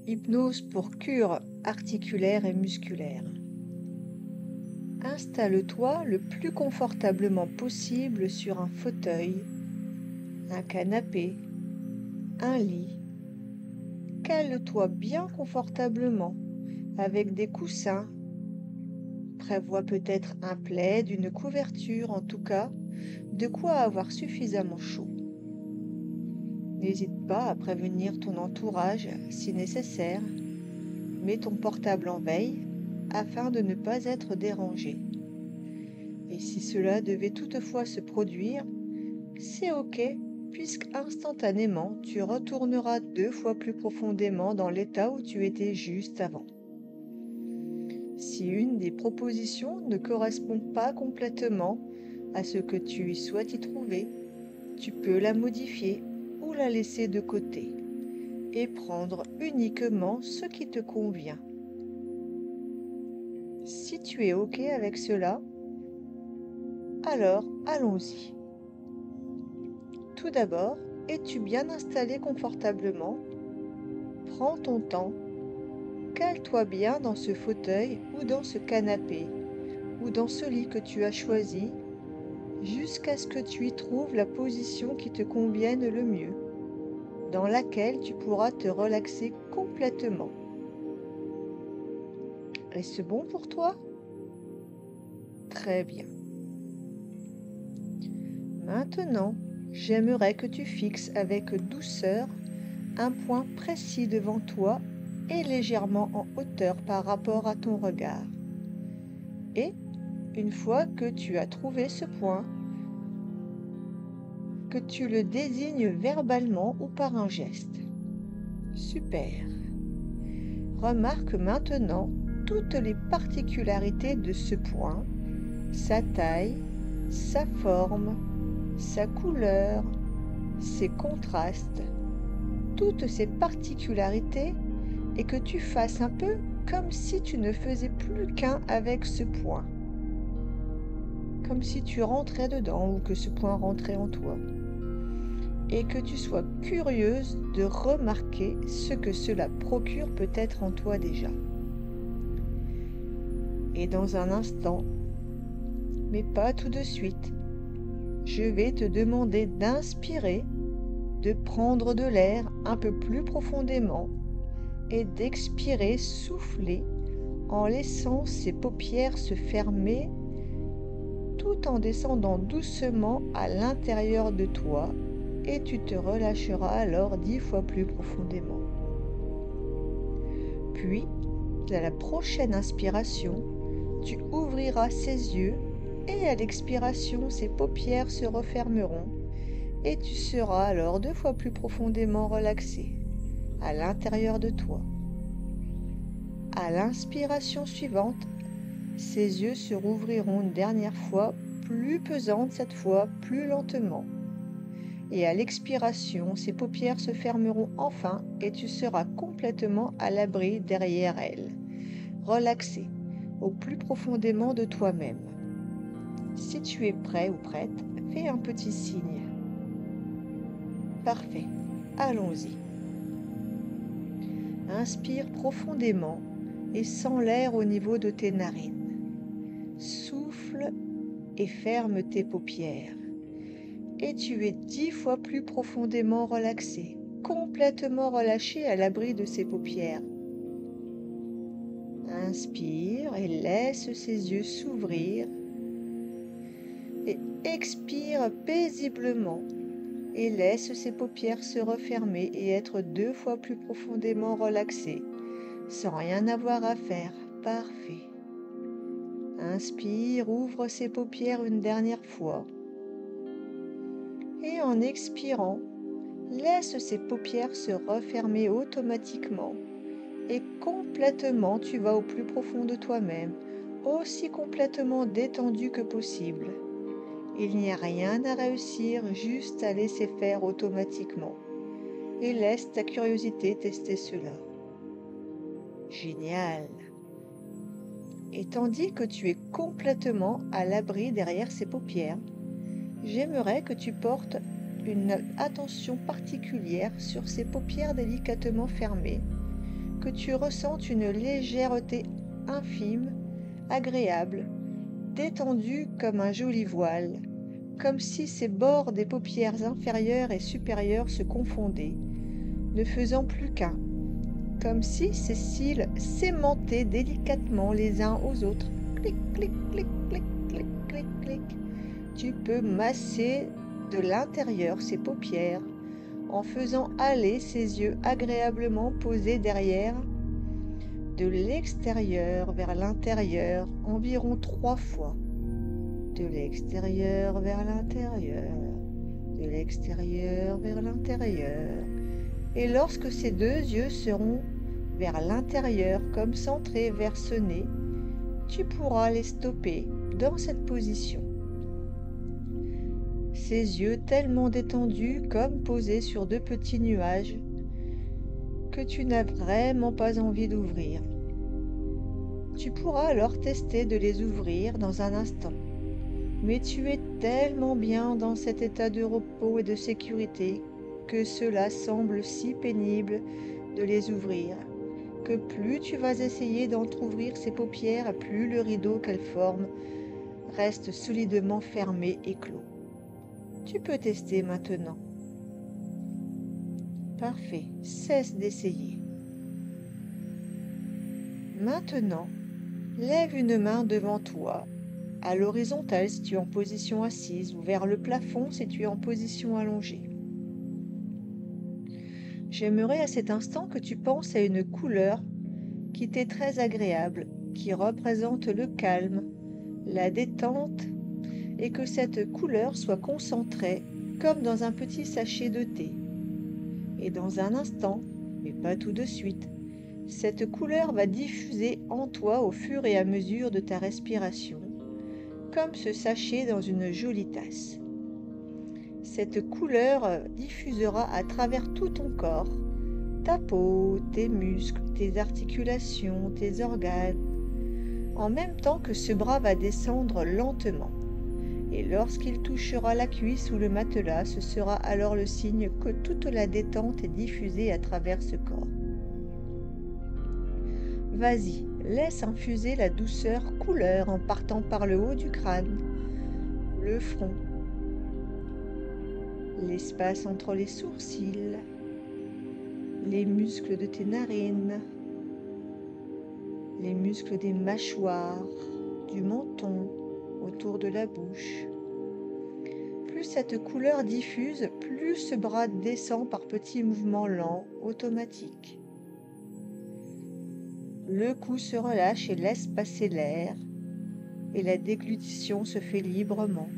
Hypnose pour cure articulaire et musculaire. Installe-toi le plus confortablement possible sur un fauteuil, un canapé, un lit. Cale-toi bien confortablement avec des coussins. Prévois peut-être un plaid, une couverture, en tout cas, de quoi avoir suffisamment chaud. N'hésite pas à prévenir ton entourage si nécessaire. Mets ton portable en veille afin de ne pas être dérangé. Et si cela devait toutefois se produire, c'est OK, puisque instantanément tu retourneras 2 fois plus profondément dans l'état où tu étais juste avant. Si une des propositions ne correspond pas complètement à ce que tu souhaites y trouver, tu peux la modifier ou la laisser de côté et prendre uniquement ce qui te convient. Si tu es OK avec cela, alors allons-y. Tout d'abord, es-tu bien installé confortablement? Prends ton temps. Cale-toi bien dans ce fauteuil ou dans ce canapé ou dans ce lit que tu as choisi jusqu'à ce que tu y trouves la position qui te convienne le mieux, dans laquelle tu pourras te relaxer complètement. Est-ce bon pour toi? Très bien. Maintenant, j'aimerais que tu fixes avec douceur un point précis devant toi et légèrement en hauteur par rapport à ton regard. Et, une fois que tu as trouvé ce point, que tu le désignes verbalement ou par un geste. Super. Remarque maintenant toutes les particularités de ce point, sa taille, sa forme, sa couleur, ses contrastes, toutes ces particularités et que tu fasses un peu comme si tu ne faisais plus qu'un avec ce point, comme si tu rentrais dedans ou que ce point rentrait en toi, et que tu sois curieuse de remarquer ce que cela procure peut-être en toi déjà. Et dans un instant, mais pas tout de suite, je vais te demander d'inspirer, de prendre de l'air un peu plus profondément et d'expirer, souffler, en laissant ses paupières se fermer tout en descendant doucement à l'intérieur de toi et tu te relâcheras alors 10 fois plus profondément. Puis, à la prochaine inspiration, tu ouvriras ses yeux et à l'expiration, ses paupières se refermeront et tu seras alors 2 fois plus profondément relaxé à l'intérieur de toi. À l'inspiration suivante, ses yeux se rouvriront une dernière fois, plus pesante cette fois, plus lentement. Et à l'expiration, ses paupières se fermeront enfin et tu seras complètement à l'abri derrière elles, relaxé au plus profondément de toi-même. Si tu es prêt ou prête, fais un petit signe. Parfait, allons-y. Inspire profondément et sens l'air au niveau de tes narines. Souffle et ferme tes paupières. Et tu es 10 fois plus profondément relaxé, complètement relâché à l'abri de ses paupières. Inspire et laisse ses yeux s'ouvrir. Et expire paisiblement et laisse ses paupières se refermer et être 2 fois plus profondément relaxé, sans rien avoir à faire. Parfait. Inspire, ouvre ses paupières une dernière fois. Et en expirant, laisse ses paupières se refermer automatiquement. Et complètement, tu vas au plus profond de toi-même, aussi complètement détendu que possible. Il n'y a rien à réussir, juste à laisser faire automatiquement. Et laisse ta curiosité tester cela. Génial! Et tandis que tu es complètement à l'abri derrière ces paupières, j'aimerais que tu portes une attention particulière sur ces paupières délicatement fermées, que tu ressentes une légèreté infime, agréable, détendue comme un joli voile, comme si ces bords des paupières inférieures et supérieures se confondaient, ne faisant plus qu'un, comme si ces cils s'aimantaient délicatement les uns aux autres. Clic, clic, clic, clic, clic, clic, clic. Tu peux masser de l'intérieur ses paupières en faisant aller ses yeux agréablement posés derrière, de l'extérieur vers l'intérieur environ 3 fois. De l'extérieur vers l'intérieur, de l'extérieur vers l'intérieur. Et lorsque ces 2 yeux seront vers l'intérieur comme centrés vers ce nez, tu pourras les stopper dans cette position. Ces yeux tellement détendus comme posés sur 2 petits nuages que tu n'as vraiment pas envie d'ouvrir. Tu pourras alors tester de les ouvrir dans un instant. Mais tu es tellement bien dans cet état de repos et de sécurité que cela semble si pénible de les ouvrir, que plus tu vas essayer d'entrouvrir ces paupières, plus le rideau qu'elles forment reste solidement fermé et clos. Tu peux tester maintenant. Parfait, cesse d'essayer. Maintenant, lève une main devant toi, à l'horizontale si tu es en position assise, ou vers le plafond si tu es en position allongée. J'aimerais à cet instant que tu penses à une couleur qui t'est très agréable, qui représente le calme, la détente, et que cette couleur soit concentrée comme dans un petit sachet de thé. Et dans un instant, mais pas tout de suite, cette couleur va diffuser en toi au fur et à mesure de ta respiration, comme ce sachet dans une jolie tasse. Cette couleur diffusera à travers tout ton corps, ta peau, tes muscles, tes articulations, tes organes, en même temps que ce bras va descendre lentement. Et lorsqu'il touchera la cuisse ou le matelas, ce sera alors le signe que toute la détente est diffusée à travers ce corps. Vas-y, laisse infuser la douceur couleur en partant par le haut du crâne, le front, l'espace entre les sourcils, les muscles de tes narines, les muscles des mâchoires, du menton, autour de la bouche. Plus cette couleur diffuse, plus ce bras descend par petits mouvements lents, automatiques. Le cou se relâche et laisse passer l'air, et la déglutition se fait librement.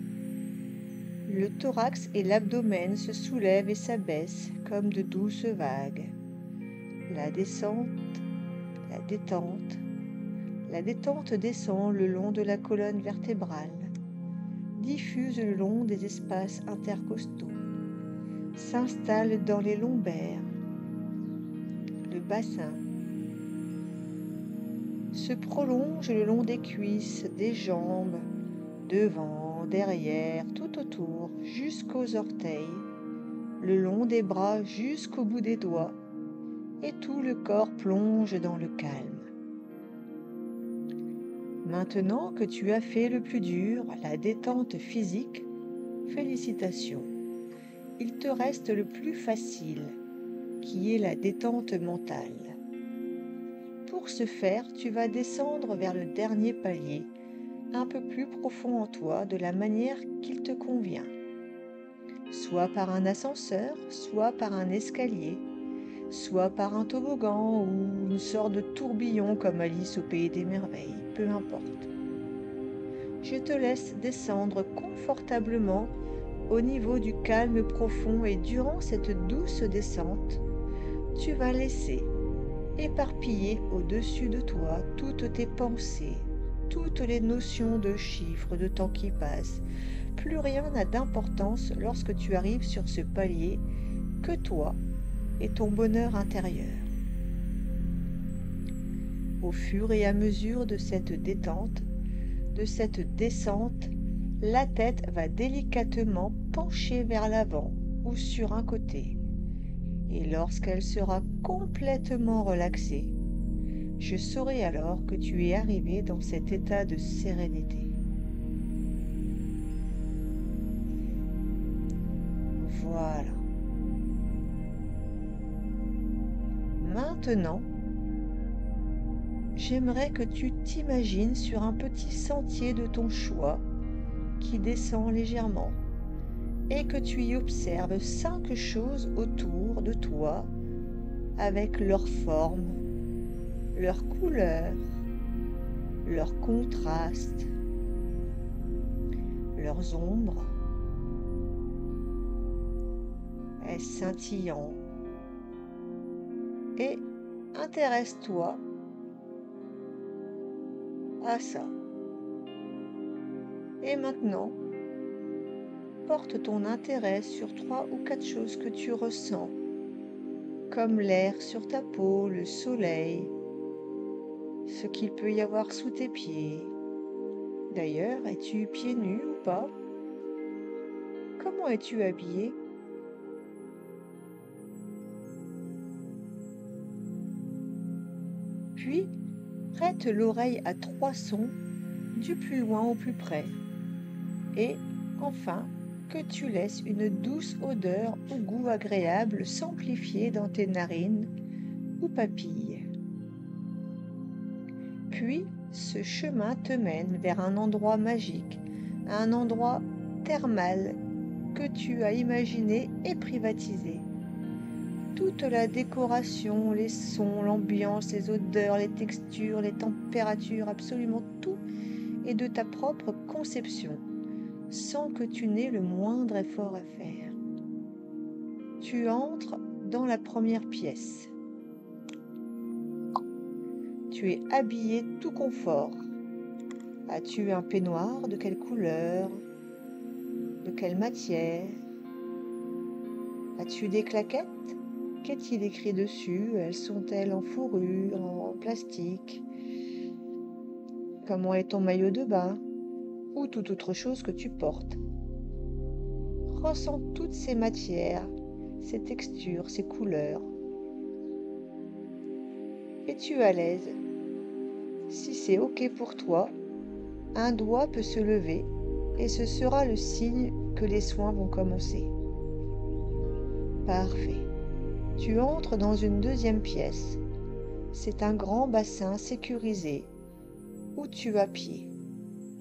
Le thorax et l'abdomen se soulèvent et s'abaissent comme de douces vagues. La descente, la détente. La détente descend le long de la colonne vertébrale, diffuse le long des espaces intercostaux, s'installe dans les lombaires, le bassin, se prolonge le long des cuisses, des jambes, devant, derrière, tout autour, jusqu'aux orteils, le long des bras jusqu'au bout des doigts, et tout le corps plonge dans le calme. Maintenant que tu as fait le plus dur, la détente physique, félicitations. Il te reste le plus facile, qui est la détente mentale. Pour ce faire, tu vas descendre vers le dernier palier, un peu plus profond en toi, de la manière qu'il te convient. Soit par un ascenseur, soit par un escalier, soit par un toboggan ou une sorte de tourbillon comme Alice au pays des merveilles, peu importe. Je te laisse descendre confortablement au niveau du calme profond et durant cette douce descente, tu vas laisser éparpiller au-dessus de toi toutes tes pensées, toutes les notions de chiffres, de temps qui passe. Plus rien n'a d'importance lorsque tu arrives sur ce palier que toi et ton bonheur intérieur. Au fur et à mesure de cette détente, de cette descente, la tête va délicatement pencher vers l'avant ou sur un côté. Et lorsqu'elle sera complètement relaxée, je saurai alors que tu es arrivé dans cet état de sérénité. Voilà. Maintenant, j'aimerais que tu t'imagines sur un petit sentier de ton choix qui descend légèrement et que tu y observes 5 choses autour de toi avec leur forme, leur couleur, leur contraste, leurs ombres. Est-ce scintillant? Et intéresse-toi à ça. Et maintenant, porte ton intérêt sur 3 ou 4 choses que tu ressens, comme l'air sur ta peau, le soleil, ce qu'il peut y avoir sous tes pieds. D'ailleurs, es-tu pieds nus ou pas? Comment es-tu habillé? Puis, prête l'oreille à 3 sons, du plus loin au plus près. Et, enfin, que tu laisses une douce odeur ou goût agréable s'amplifier dans tes narines ou papilles. Puis, ce chemin te mène vers un endroit magique, un endroit thermal que tu as imaginé et privatisé. Toute la décoration, les sons, l'ambiance, les odeurs, les textures, les températures, absolument tout est de ta propre conception, sans que tu n'aies le moindre effort à faire. Tu entres dans la première pièce. Tu es habillé tout confort. As-tu un peignoir? De quelle couleur? De quelle matière? As-tu des claquettes? Qu'est-il écrit dessus? Elles sont-elles en fourrure, en plastique? Comment est ton maillot de bain? Ou toute autre chose que tu portes? Ressens toutes ces matières, ces textures, ces couleurs. Es-tu à l'aise? Si c'est OK pour toi, un doigt peut se lever et ce sera le signe que les soins vont commencer. Parfait. Tu entres dans une deuxième pièce. C'est un grand bassin sécurisé où tu as pied.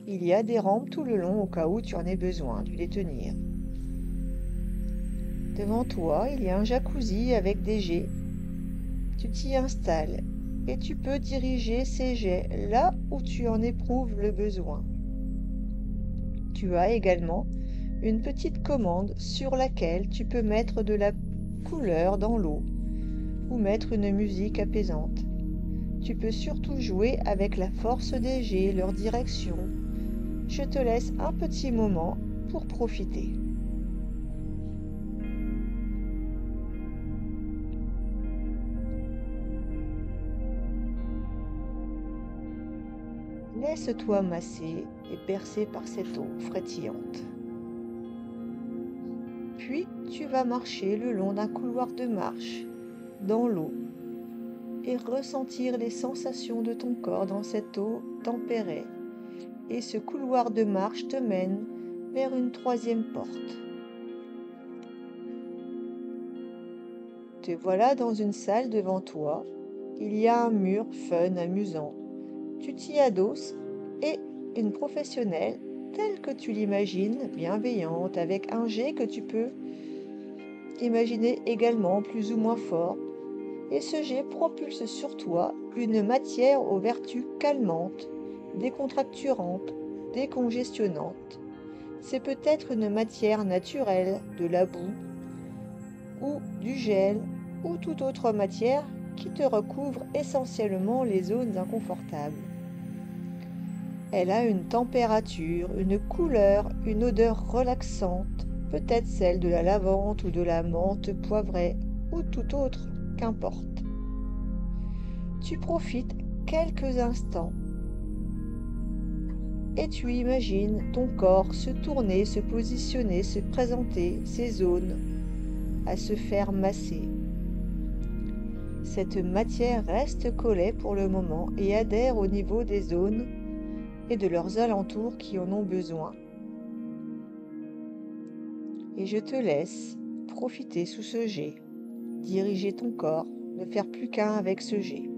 Il y a des rampes tout le long au cas où tu en aies besoin de les tenir. Devant toi, il y a un jacuzzi avec des jets. Tu t'y installes et tu peux diriger ces jets là où tu en éprouves le besoin. Tu as également une petite commande sur laquelle tu peux mettre de la couleur dans l'eau ou mettre une musique apaisante. Tu peux surtout jouer avec la force des jets, leur direction. Je te laisse un petit moment pour profiter. Laisse-toi masser et bercer par cette eau frétillante. Puis tu vas marcher le long d'un couloir de marche dans l'eau et ressentir les sensations de ton corps dans cette eau tempérée. Et ce couloir de marche te mène vers une 3e porte. Te voilà dans une salle devant toi. Il y a un mur fun, amusant. Tu t'y adosses et une professionnelle, telle que tu l'imagines, bienveillante, avec un jet que tu peux imaginer également plus ou moins fort, et ce jet propulse sur toi une matière aux vertus calmantes, décontracturantes, décongestionnantes. C'est peut-être une matière naturelle, de la boue, ou du gel, ou toute autre matière qui te recouvre essentiellement les zones inconfortables. Elle a une température, une couleur, une odeur relaxante, peut-être celle de la lavande ou de la menthe poivrée, ou tout autre, qu'importe. Tu profites quelques instants et tu imagines ton corps se tourner, se positionner, se présenter, ses zones, à se faire masser. Cette matière reste collée pour le moment et adhère au niveau des zones et de leurs alentours qui en ont besoin. Et je te laisse profiter sous ce jet, diriger ton corps, ne faire plus qu'un avec ce jet.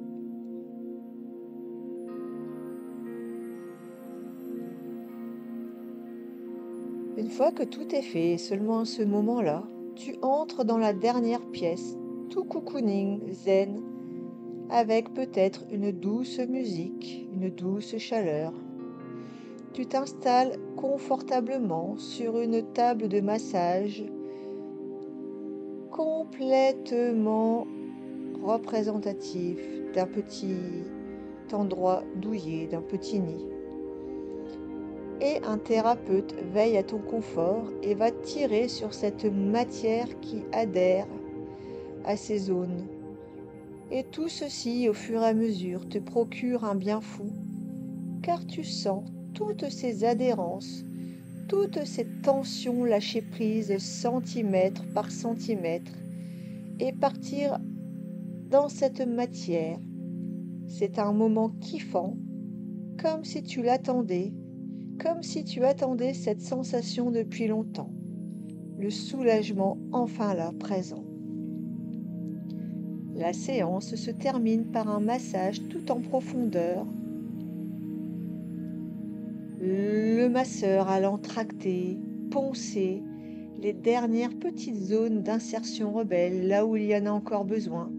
Une fois que tout est fait, et seulement à ce moment-là, tu entres dans la dernière pièce, tout cocooning, zen, avec peut-être une douce musique, une douce chaleur. Tu t'installes confortablement sur une table de massage complètement représentatif d'un petit endroit douillet, d'un petit nid. Et un thérapeute veille à ton confort et va tirer sur cette matière qui adhère à ces zones. Et tout ceci, au fur et à mesure, te procure un bien fou, car tu sens toutes ces adhérences, toutes ces tensions lâcher prise centimètre par centimètre et partir dans cette matière. C'est un moment kiffant, comme si tu l'attendais, comme si tu attendais cette sensation depuis longtemps. Le soulagement enfin là, présent. La séance se termine par un massage tout en profondeur. Le masseur allant tracter, poncer les dernières petites zones d'insertion rebelle, là où il y en a encore besoin.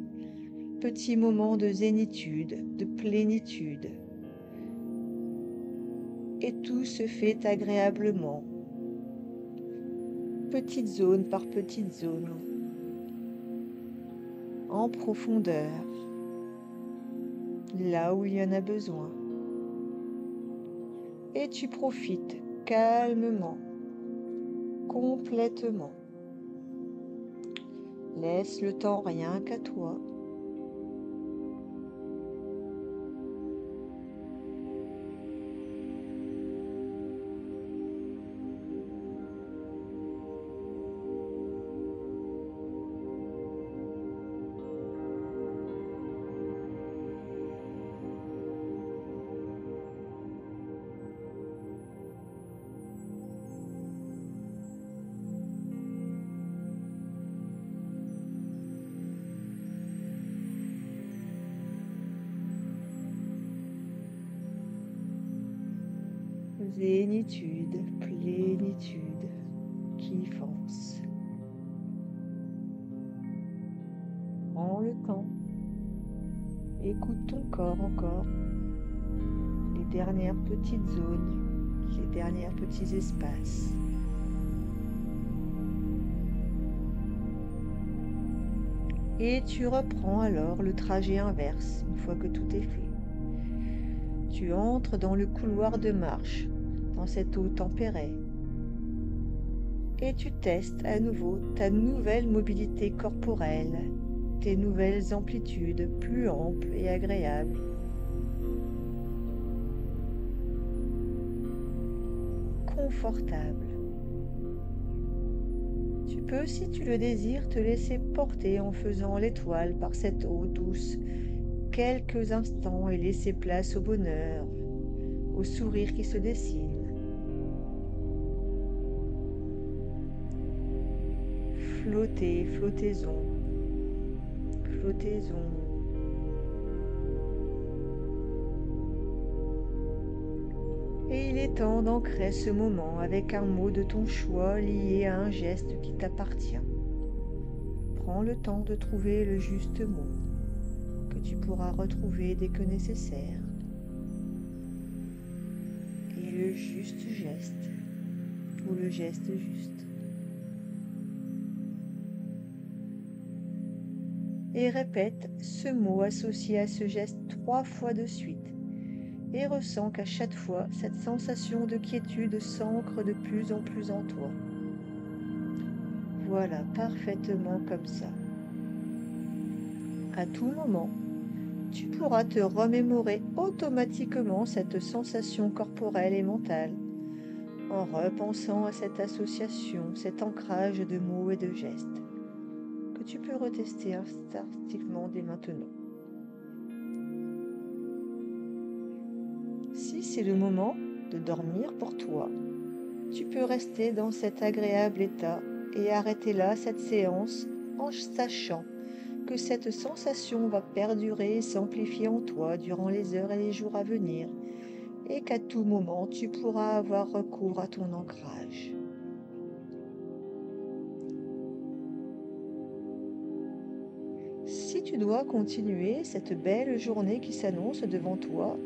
Petit moment de zénitude, de plénitude. Et tout se fait agréablement, petite zone par petite zone, en profondeur, là où il y en a besoin. Et tu profites calmement, complètement. Laisse le temps rien qu'à toi. Zénitude, plénitude, kiffance. Prends le temps. Écoute ton corps encore. Les dernières petites zones, les derniers petits espaces. Et tu reprends alors le trajet inverse une fois que tout est fait. Tu entres dans le couloir de marche, dans cette eau tempérée. Et tu testes à nouveau ta nouvelle mobilité corporelle, tes nouvelles amplitudes plus amples et agréables. Confortable. Tu peux, si tu le désires, te laisser porter en faisant l'étoile par cette eau douce quelques instants et laisser place au bonheur, au sourire qui se dessine. Flottez, flottaison, flottaison. Et il est temps d'ancrer ce moment avec un mot de ton choix lié à un geste qui t'appartient. Prends le temps de trouver le juste mot que tu pourras retrouver dès que nécessaire. Et le juste geste, ou le geste juste. Et répète ce mot associé à ce geste 3 fois de suite. Et ressens qu'à chaque fois, cette sensation de quiétude s'ancre de plus en plus en toi. Voilà, parfaitement comme ça. À tout moment, tu pourras te remémorer automatiquement cette sensation corporelle et mentale en repensant à cette association, cet ancrage de mots et de gestes que tu peux retester instinctivement dès maintenant. Si c'est le moment de dormir pour toi, tu peux rester dans cet agréable état et arrêter là cette séance en sachant que cette sensation va perdurer et s'amplifier en toi durant les heures et les jours à venir et qu'à tout moment tu pourras avoir recours à ton ancrage. Si tu dois continuer cette belle journée qui s'annonce devant toi,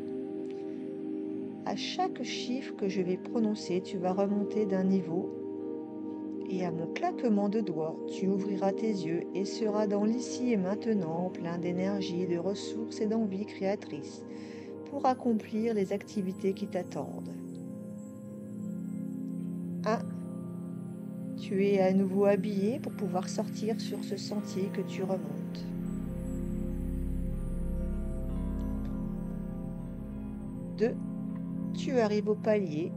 à chaque chiffre que je vais prononcer, tu vas remonter d'un niveau et à mon claquement de doigts, tu ouvriras tes yeux et seras dans l'ici et maintenant, plein d'énergie, de ressources et d'envie créatrice pour accomplir les activités qui t'attendent. 1. Tu es à nouveau habillé pour pouvoir sortir sur ce sentier que tu remontes. 2. Tu arrives au palier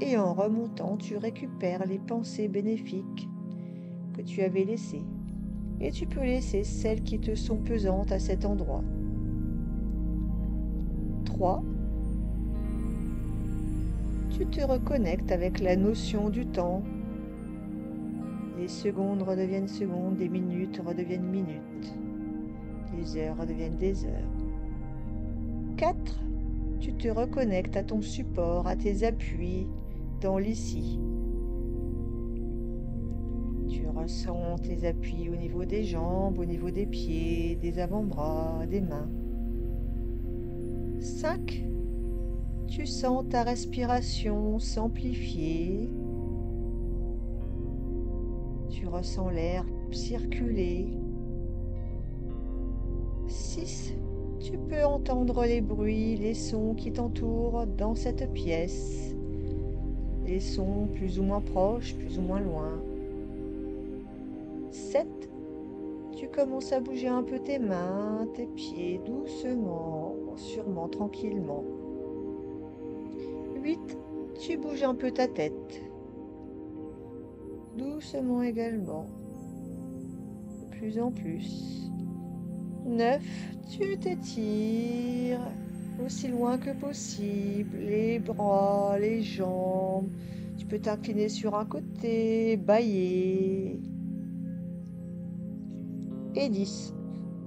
et en remontant, tu récupères les pensées bénéfiques que tu avais laissées. Et tu peux laisser celles qui te sont pesantes à cet endroit. 3. Tu te reconnectes avec la notion du temps. Les secondes redeviennent secondes, les minutes redeviennent minutes, les heures redeviennent des heures. 4. Tu te reconnectes à ton support, à tes appuis dans l'ici. Tu ressens tes appuis au niveau des jambes, au niveau des pieds, des avant-bras, des mains. 5. Tu sens ta respiration s'amplifier. Tu ressens l'air circuler. 6. Tu peux entendre les bruits, les sons qui t'entourent dans cette pièce. Les sons plus ou moins proches, plus ou moins loin. 7. Tu commences à bouger un peu tes mains, tes pieds, doucement, sûrement, tranquillement. 8. Tu bouges un peu ta tête. Doucement également. De plus en plus. 9. Tu t'étires aussi loin que possible. Les bras, les jambes. Tu peux t'incliner sur un côté, bâiller. Et 10.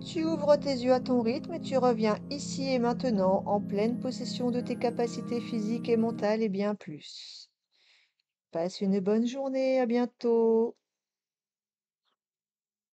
Tu ouvres tes yeux à ton rythme et tu reviens ici et maintenant en pleine possession de tes capacités physiques et mentales et bien plus. Passe une bonne journée, à bientôt.